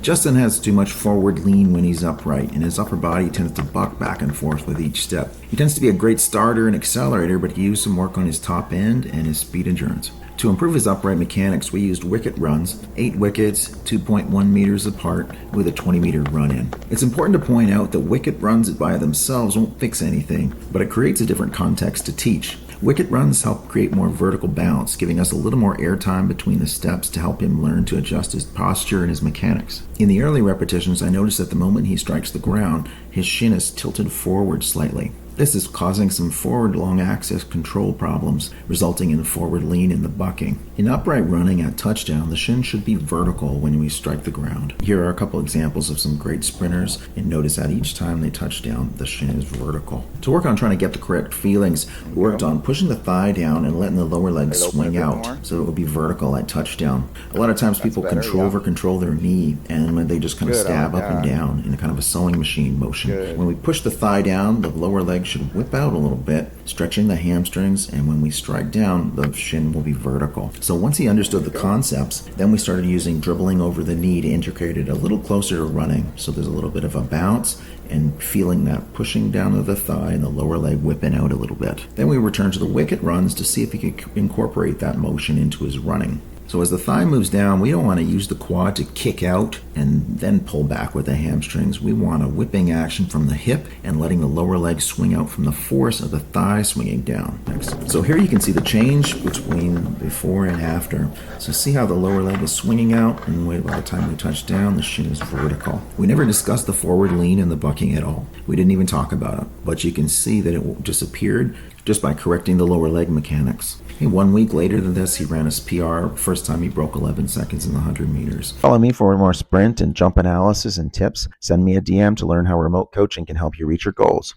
Justin has too much forward lean when he's upright, and his upper body tends to buck back and forth with each step. He tends to be a great starter and accelerator, but he used some work on his top end and his speed endurance. To improve his upright mechanics, we used wicket runs, 8 wickets, 2.1 meters apart, with a 20-meter run-in. It's important to point out that wicket runs by themselves won't fix anything, but it creates a different context to teach. Wicket runs help create more vertical bounce, giving us a little more airtime between the steps to help him learn to adjust his posture and his mechanics. In the early repetitions, I noticed that the moment he strikes the ground, his shin is tilted forward slightly. This is causing some forward long axis control problems, resulting in forward lean in the bucking. In upright running at touchdown, the shin should be vertical when we strike the ground. Here are a couple examples of some great sprinters, and notice that each time they touch down, the shin is vertical. To work on trying to get the correct feelings, we worked on pushing the thigh down and letting the lower leg swing out so it would be vertical at touchdown. A lot of times people over-control their knee, and when they just kind of stab up and down in a kind of a sewing machine motion. When we push the thigh down, the lower leg should whip out a little bit, stretching the hamstrings, and when we strike down, the shin will be vertical. So once he understood the concepts, then we started using dribbling over the knee to integrate it a little closer to running, so there's a little bit of a bounce and feeling that pushing down of the thigh and the lower leg whipping out a little bit. Then we return to the wicket runs to see if he could incorporate that motion into his running. So as the thigh moves down, we don't want to use the quad to kick out and then pull back with the hamstrings. We want a whipping action from the hip and letting the lower leg swing out from the force of the thigh swinging down. Next. So here you can see the change between before and after. So see how the lower leg is swinging out, and by the time we touch down, the shin is vertical. We never discussed the forward lean and the bucking at all. We didn't even talk about it, but you can see that it disappeared just by correcting the lower leg mechanics. 1 week later than this, he ran his PR, first time he broke 11 seconds in the 100 meters. Follow me for more sprint and jump analysis and tips. Send me a DM to learn how remote coaching can help you reach your goals.